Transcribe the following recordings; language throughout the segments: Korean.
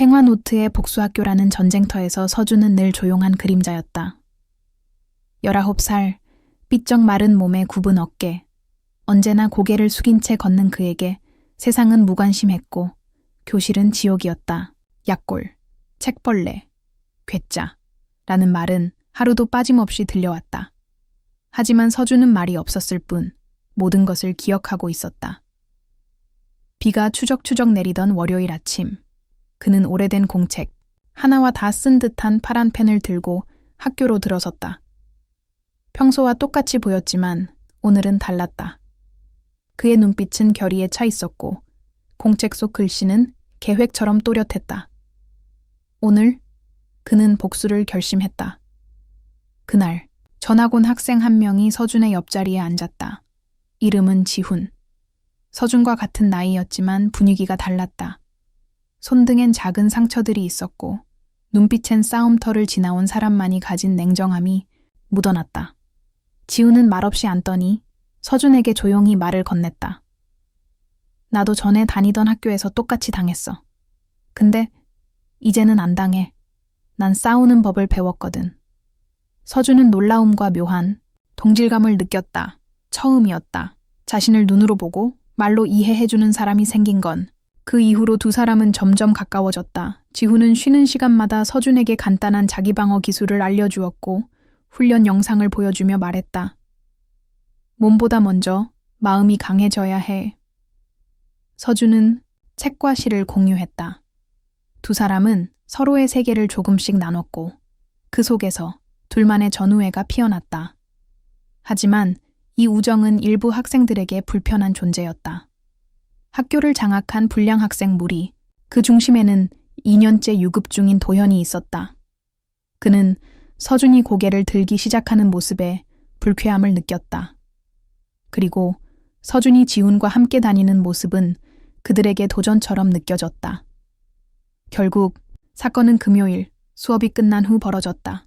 팽화노트의 복수학교라는 전쟁터에서 서준은 늘 조용한 그림자였다. 19살, 삐쩍 마른 몸에 굽은 어깨, 언제나 고개를 숙인 채 걷는 그에게 세상은 무관심했고 교실은 지옥이었다. 약골, 책벌레, 괴짜라는 말은 하루도 빠짐없이 들려왔다. 하지만 서준은 말이 없었을 뿐 모든 것을 기억하고 있었다. 비가 추적추적 내리던 월요일 아침, 그는 오래된 공책, 하나와 다 쓴 듯한 파란 펜을 들고 학교로 들어섰다. 평소와 똑같이 보였지만 오늘은 달랐다. 그의 눈빛은 결의에 차 있었고 공책 속 글씨는 계획처럼 또렷했다. 오늘 그는 복수를 결심했다. 그날 전학 온 학생 한 명이 서준의 옆자리에 앉았다. 이름은 지훈. 서준과 같은 나이였지만 분위기가 달랐다. 손등엔 작은 상처들이 있었고 눈빛엔 싸움터를 지나온 사람만이 가진 냉정함이 묻어났다. 지훈은 말없이 앉더니 서준에게 조용히 말을 건넸다. 나도 전에 다니던 학교에서 똑같이 당했어. 근데 이제는 안 당해. 난 싸우는 법을 배웠거든. 서준은 놀라움과 묘한 동질감을 느꼈다. 처음이었다. 자신을 눈으로 보고 말로 이해해주는 사람이 생긴 건. 그 이후로 두 사람은 점점 가까워졌다. 지훈은 쉬는 시간마다 서준에게 간단한 자기방어 기술을 알려주었고 훈련 영상을 보여주며 말했다. 몸보다 먼저 마음이 강해져야 해. 서준은 책과 시를 공유했다. 두 사람은 서로의 세계를 조금씩 나눴고 그 속에서 둘만의 전우애가 피어났다. 하지만 이 우정은 일부 학생들에게 불편한 존재였다. 학교를 장악한 불량 학생 무리, 그 중심에는 2년째 유급 중인 도현이 있었다. 그는 서준이 고개를 들기 시작하는 모습에 불쾌함을 느꼈다. 그리고 서준이 지훈과 함께 다니는 모습은 그들에게 도전처럼 느껴졌다. 결국 사건은 금요일 수업이 끝난 후 벌어졌다.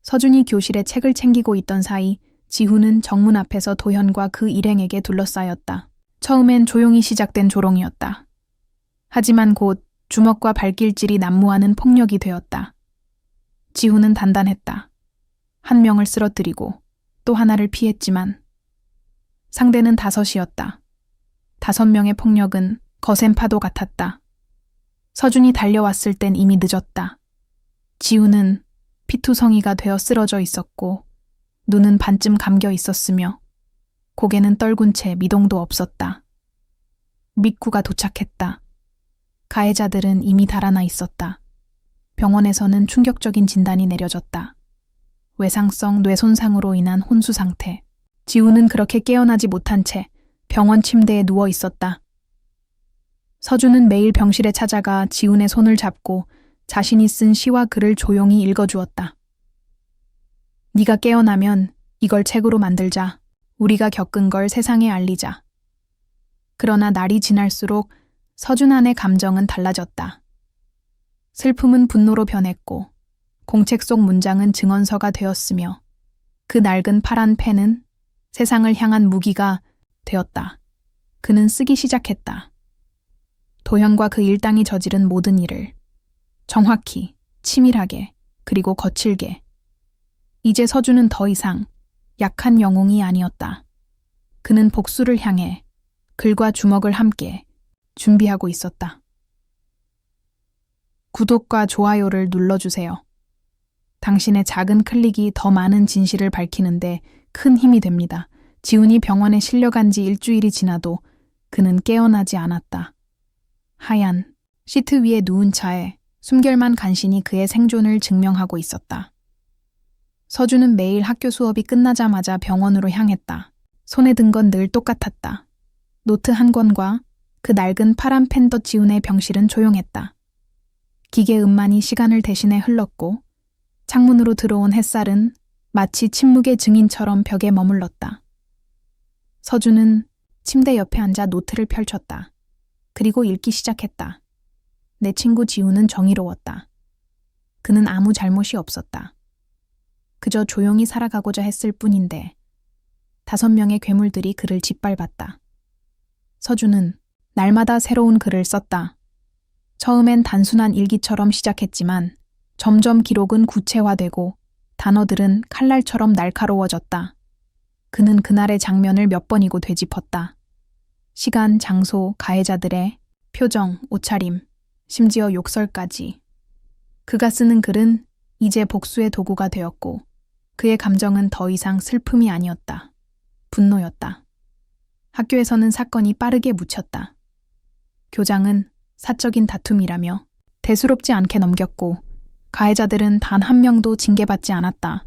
서준이 교실에 책을 챙기고 있던 사이 지훈은 정문 앞에서 도현과 그 일행에게 둘러싸였다. 처음엔 조용히 시작된 조롱이었다. 하지만 곧 주먹과 발길질이 난무하는 폭력이 되었다. 지훈은 단단했다. 한 명을 쓰러뜨리고 또 하나를 피했지만 상대는 5이었다. 5명의 폭력은 거센 파도 같았다. 서준이 달려왔을 땐 이미 늦었다. 지훈은 피투성이가 되어 쓰러져 있었고 눈은 반쯤 감겨 있었으며 고개는 떨군 채 미동도 없었다. 믿구가 도착했다. 가해자들은 이미 달아나 있었다. 병원에서는 충격적인 진단이 내려졌다. 외상성 뇌손상으로 인한 혼수 상태. 지훈은 그렇게 깨어나지 못한 채 병원 침대에 누워 있었다. 서준은 매일 병실에 찾아가 지훈의 손을 잡고 자신이 쓴 시와 글을 조용히 읽어주었다. 네가 깨어나면 이걸 책으로 만들자. 우리가 겪은 걸 세상에 알리자. 그러나 날이 지날수록 서준 안의 감정은 달라졌다. 슬픔은 분노로 변했고 공책 속 문장은 증언서가 되었으며 그 낡은 파란 펜은 세상을 향한 무기가 되었다. 그는 쓰기 시작했다. 도현과 그 일당이 저지른 모든 일을 정확히, 치밀하게, 그리고 거칠게. 이제 서준은 더 이상 약한 영웅이 아니었다. 그는 복수를 향해 글과 주먹을 함께 준비하고 있었다. 구독과 좋아요를 눌러주세요. 당신의 작은 클릭이 더 많은 진실을 밝히는데 큰 힘이 됩니다. 지훈이 병원에 실려간 지 일주일이 지나도 그는 깨어나지 않았다. 하얀 시트 위에 누운 차에 숨결만 간신히 그의 생존을 증명하고 있었다. 서준은 매일 학교 수업이 끝나자마자 병원으로 향했다. 손에 든 건 늘 똑같았다. 노트 한 권과 그 낡은 파란 펜. 지훈의 병실은 조용했다. 기계 음만이 시간을 대신해 흘렀고 창문으로 들어온 햇살은 마치 침묵의 증인처럼 벽에 머물렀다. 서준은 침대 옆에 앉아 노트를 펼쳤다. 그리고 읽기 시작했다. 내 친구 지훈은 정의로웠다. 그는 아무 잘못이 없었다. 그저 조용히 살아가고자 했을 뿐인데 5명의 괴물들이 그를 짓밟았다. 서준은 날마다 새로운 글을 썼다. 처음엔 단순한 일기처럼 시작했지만 점점 기록은 구체화되고 단어들은 칼날처럼 날카로워졌다. 그는 그날의 장면을 몇 번이고 되짚었다. 시간, 장소, 가해자들의 표정, 옷차림, 심지어 욕설까지. 그가 쓰는 글은 이제 복수의 도구가 되었고 그의 감정은 더 이상 슬픔이 아니었다. 분노였다. 학교에서는 사건이 빠르게 묻혔다. 교장은 사적인 다툼이라며 대수롭지 않게 넘겼고 가해자들은 단 한 명도 징계받지 않았다.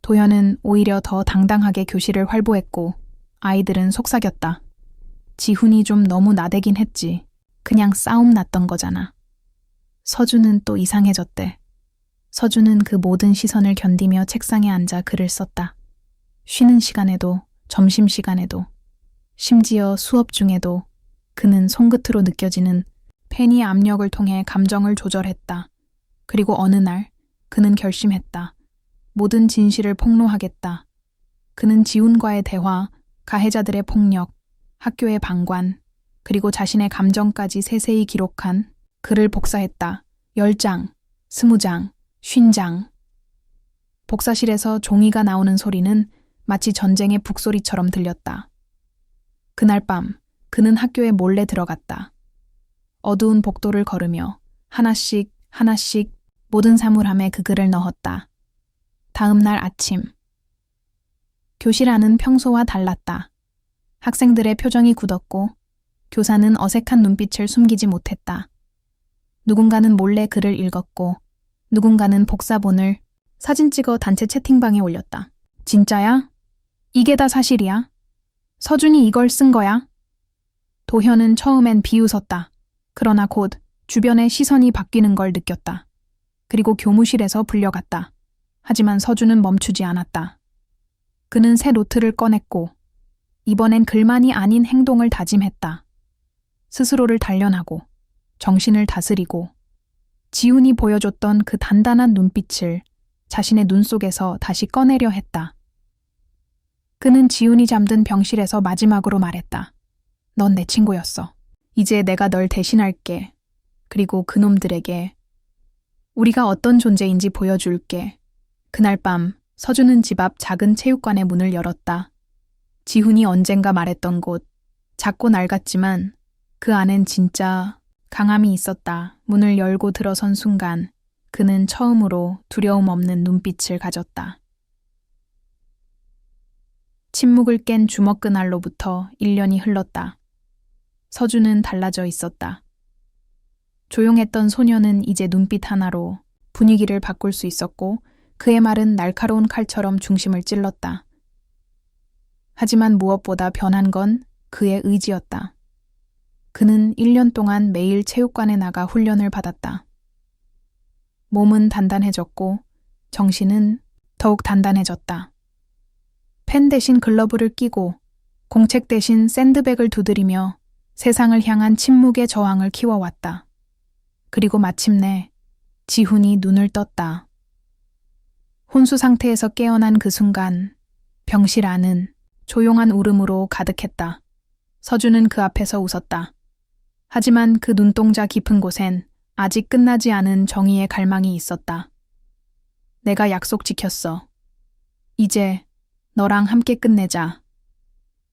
도현은 오히려 더 당당하게 교실을 활보했고 아이들은 속삭였다. 지훈이 좀 너무 나대긴 했지. 그냥 싸움 났던 거잖아. 서준은 또 이상해졌대. 서준은 그 모든 시선을 견디며 책상에 앉아 글을 썼다. 쉬는 시간에도, 점심시간에도, 심지어 수업 중에도 그는 손끝으로 느껴지는 펜이 압력을 통해 감정을 조절했다. 그리고 어느 날 그는 결심했다. 모든 진실을 폭로하겠다. 그는 지훈과의 대화, 가해자들의 폭력, 학교의 방관, 그리고 자신의 감정까지 세세히 기록한 글을 복사했다. 10장, 20장, 50장. 복사실에서 종이가 나오는 소리는 마치 전쟁의 북소리처럼 들렸다. 그날 밤 그는 학교에 몰래 들어갔다. 어두운 복도를 걸으며 하나씩 하나씩 모든 사물함에 그 글을 넣었다. 다음 날 아침. 교실 안은 평소와 달랐다. 학생들의 표정이 굳었고 교사는 어색한 눈빛을 숨기지 못했다. 누군가는 몰래 글을 읽었고 누군가는 복사본을 사진 찍어 단체 채팅방에 올렸다. 진짜야? 이게 다 사실이야? 서준이 이걸 쓴 거야? 도현은 처음엔 비웃었다. 그러나 곧 주변의 시선이 바뀌는 걸 느꼈다. 그리고 교무실에서 불려갔다. 하지만 서준은 멈추지 않았다. 그는 새 노트를 꺼냈고 이번엔 글만이 아닌 행동을 다짐했다. 스스로를 단련하고 정신을 다스리고 지훈이 보여줬던 그 단단한 눈빛을 자신의 눈 속에서 다시 꺼내려 했다. 그는 지훈이 잠든 병실에서 마지막으로 말했다. 넌 내 친구였어. 이제 내가 널 대신할게. 그리고 그놈들에게 우리가 어떤 존재인지 보여줄게. 그날 밤 서준은 집 앞 작은 체육관의 문을 열었다. 지훈이 언젠가 말했던 곳, 작고 낡았지만 그 안엔 진짜 강함이 있었다. 문을 열고 들어선 순간 그는 처음으로 두려움 없는 눈빛을 가졌다. 침묵을 깬 주먹 그날로부터 1년이 흘렀다. 서준은 달라져 있었다. 조용했던 소녀는 이제 눈빛 하나로 분위기를 바꿀 수 있었고 그의 말은 날카로운 칼처럼 중심을 찔렀다. 하지만 무엇보다 변한 건 그의 의지였다. 그는 1년 동안 매일 체육관에 나가 훈련을 받았다. 몸은 단단해졌고 정신은 더욱 단단해졌다. 펜 대신 글러브를 끼고 공책 대신 샌드백을 두드리며 세상을 향한 침묵의 저항을 키워왔다. 그리고 마침내 지훈이 눈을 떴다. 혼수 상태에서 깨어난 그 순간 병실 안은 조용한 울음으로 가득했다. 서준은 그 앞에서 웃었다. 하지만 그 눈동자 깊은 곳엔 아직 끝나지 않은 정의의 갈망이 있었다. 내가 약속 지켰어. 이제 너랑 함께 끝내자.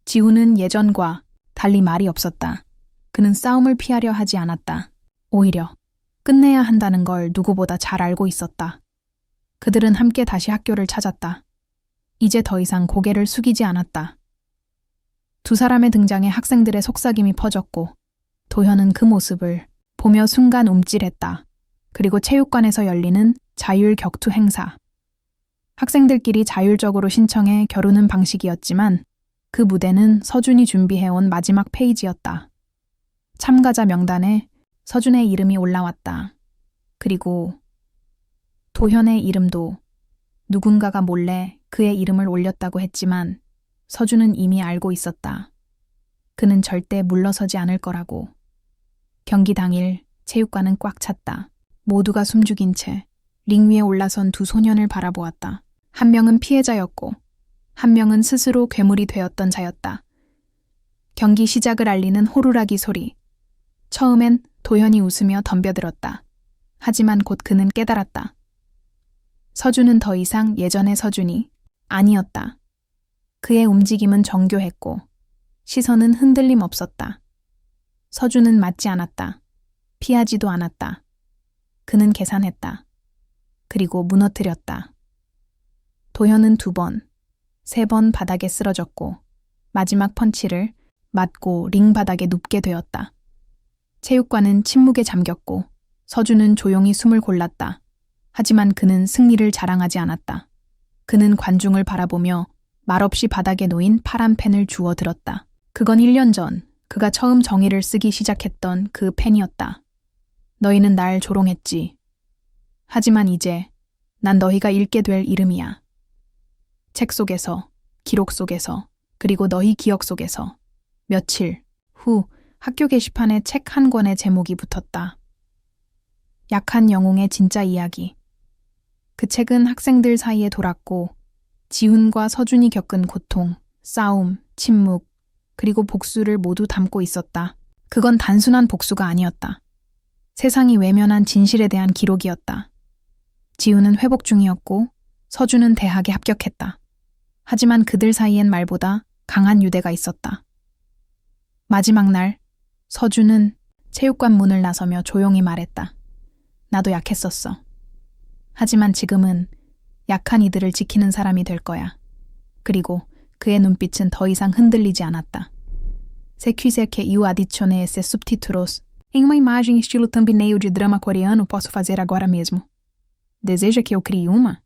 지훈은 예전과 달리 말이 없었다. 그는 싸움을 피하려 하지 않았다. 오히려 끝내야 한다는 걸 누구보다 잘 알고 있었다. 그들은 함께 다시 학교를 찾았다. 이제 더 이상 고개를 숙이지 않았다. 두 사람의 등장에 학생들의 속삭임이 퍼졌고 도현은 그 모습을 보며 순간 움찔했다. 그리고 체육관에서 열리는 자율 격투 행사. 학생들끼리 자율적으로 신청해 겨루는 방식이었지만 그 무대는 서준이 준비해온 마지막 페이지였다. 참가자 명단에 서준의 이름이 올라왔다. 그리고 도현의 이름도 누군가가 몰래 그의 이름을 올렸다고 했지만 서준은 이미 알고 있었다. 그는 절대 물러서지 않을 거라고. 경기 당일 체육관은 꽉 찼다. 모두가 숨죽인 채 링 위에 올라선 두 소년을 바라보았다. 한 명은 피해자였고 한 명은 스스로 괴물이 되었던 자였다. 경기 시작을 알리는 호루라기 소리. 처음엔 도현이 웃으며 덤벼들었다. 하지만 곧 그는 깨달았다. 서준은 더 이상 예전의 서준이 아니었다. 그의 움직임은 정교했고 시선은 흔들림 없었다. 서준은 맞지 않았다. 피하지도 않았다. 그는 계산했다. 그리고 무너뜨렸다. 도현은 2번, 3번 바닥에 쓰러졌고 마지막 펀치를 맞고 링 바닥에 눕게 되었다. 체육관은 침묵에 잠겼고 서준은 조용히 숨을 골랐다. 하지만 그는 승리를 자랑하지 않았다. 그는 관중을 바라보며 말없이 바닥에 놓인 파란 펜을 주워 들었다. 그건 1년 전 그가 처음 정의를 쓰기 시작했던 그 펜이었다. 너희는 날 조롱했지. 하지만 이제 난 너희가 읽게 될 이름이야. 책 속에서, 기록 속에서, 그리고 너희 기억 속에서. 며칠 후 학교 게시판에 책 한 권의 제목이 붙었다. 약한 영웅의 진짜 이야기. 그 책은 학생들 사이에 돌았고 지훈과 서준이 겪은 고통, 싸움, 침묵, 그리고 복수를 모두 담고 있었다. 그건 단순한 복수가 아니었다. 세상이 외면한 진실에 대한 기록이었다. 지훈은 회복 중이었고 서준은 대학에 합격했다. 하지만 그들 사이엔 말보다 강한 유대가 있었다. 마지막 날 서준은 체육관 문을 나서며 조용히 말했다. 나도 약했었어. 하지만 지금은 약한 이들을 지키는 사람이 될 거야. 그리고 그의 눈빛은 더 이상 흔들리지 않았다. Se quiser que eu adicione esses subtítulos em uma imagem estilo thumbnail de drama coreano, posso fazer agora mesmo. Deseja que eu crie uma?